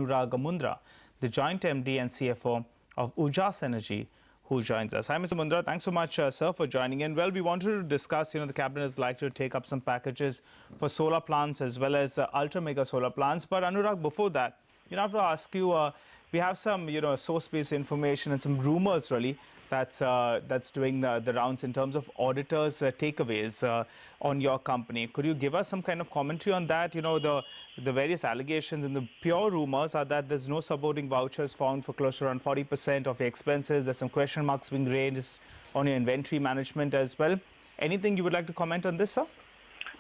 Anurag Mundra, the joint MD and CFO of Ujaas Energy, who joins us. Hi, Mr. Mundra. Thanks so much, sir, for joining in. Well, we wanted to discuss, the cabinet is likely to take up some packages for solar plants as well as ultra-mega solar plants. But Anurag, before that, I have to ask you, we have some, source-based information and some rumors, really, that's doing the rounds in terms of auditors' takeaways on your company. Could you give us some kind of commentary on that? The various allegations and the pure rumors are that there's no supporting vouchers found for close to around 40% of your expenses. There's some question marks being raised on your inventory management as well. Anything you would like to comment on this, sir?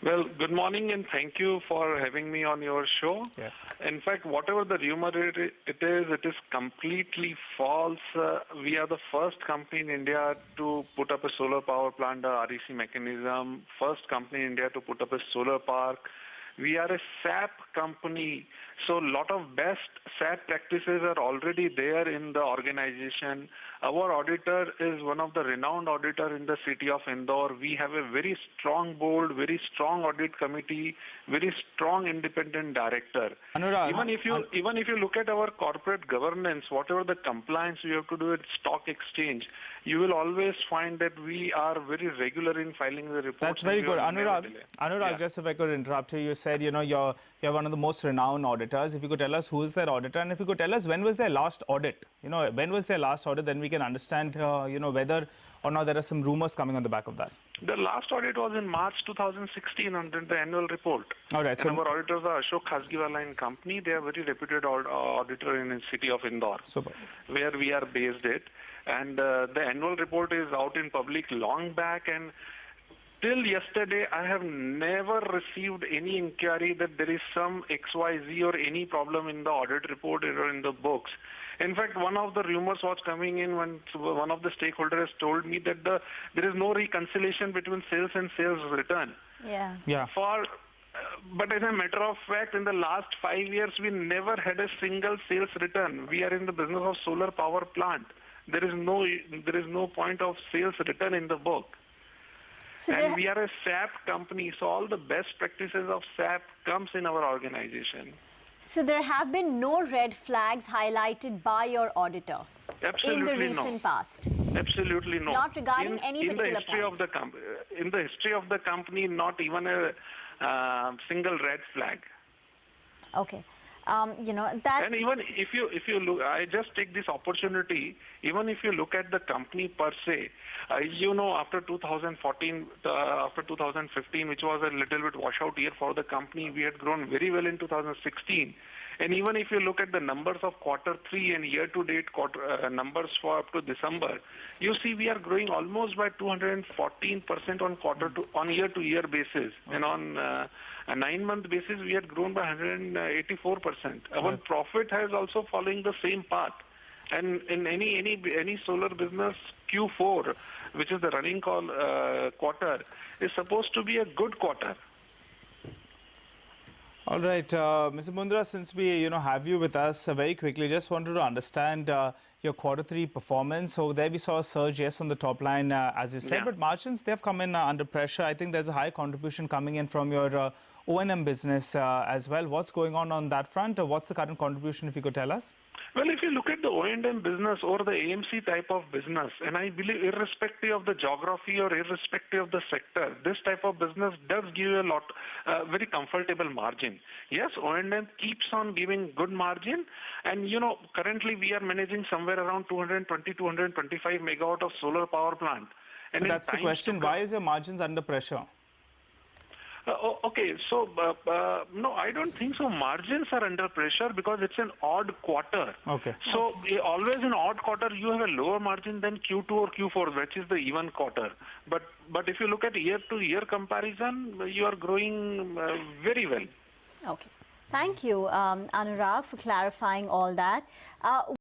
Well, good morning and thank you for having me on your show. Yeah. In fact, whatever the rumor it is completely false. We are the first company in India to put up a solar power plant, REC mechanism, first company in India to put up a solar park. We are a SAP company, so a lot of best SAP practices are already there in the organization. Our auditor is one of the renowned auditor in the city of Indore. We have a very strong board, very strong audit committee, very strong independent director. Anurag, even if you look at our corporate governance, whatever the compliance we have to do at stock exchange, you will always find that we are very regular in filing the reports. That's very good. Anurag, yeah. Just if I could interrupt you, you said, you're one of the most renowned auditors. If you could tell us who is their auditor, and if you could tell us when was their last audit, when was their last audit, then we can understand, whether or not there are some rumors coming on the back of that. The last audit was in March 2016 under the annual report. All right. And our auditors are Ashok Khasgiwala and Company. They are very reputed auditor in the city of Indore, Super. where we are based at. And the annual report is out in public long back, and till yesterday, I have never received any inquiry that there is some XYZ or any problem in the audit report or in the books. In fact, one of the rumors was coming in when one of the stakeholders told me that there is no reconciliation between sales and sales return. Yeah. But as a matter of fact, in the last 5 years, we never had a single sales return. We are in the business of solar power plant. There is no point of sales return in the book. So and we are a SAP company, so all the best practices of SAP comes in our organization. So there have been no red flags highlighted by your auditor Absolutely in the recent past? Absolutely no. Not regarding any particular point? In the history of the company, not even a single red flag. Okay. That. And even if you look, I just take this opportunity. Even if you look at the company per se, after 2014, after 2015, which was a little bit washout year for the company, we had grown very well in 2016. And even if you look at the numbers of Q3 and year-to-date numbers for up to December, you see we are growing almost by 214% on year-to-year basis, and on a 9-month basis we had grown by 184%. Our profit has also following the same path. And in any solar business, Q4, which is the running quarter, is supposed to be a good quarter. All right, Mr. Mundra, since we have you with us, very quickly, just wanted to understand your Q3 performance. So there we saw a surge, yes, on the top line, as you said, but margins, they have come in under pressure. I think there's a high contribution coming in from your O&M business as well. What's going on that front? What's the current contribution, if you could tell us? Well, if you look at the O&M business or the AMC type of business, and I believe irrespective of the geography or irrespective of the sector, this type of business does give you a very comfortable margin. Yes, O&M keeps on giving good margin, and currently we are managing somewhere around 225 megawatt of solar power plant. And that's the question. Why is your margins under pressure? Okay, so no, I don't think so. Margins are under pressure because it's an odd quarter. Okay. So always in odd quarter, you have a lower margin than Q2 or Q4, which is the even quarter. But if you look at year-to-year comparison, you are growing very well. Okay. Thank you, Anurag, for clarifying all that.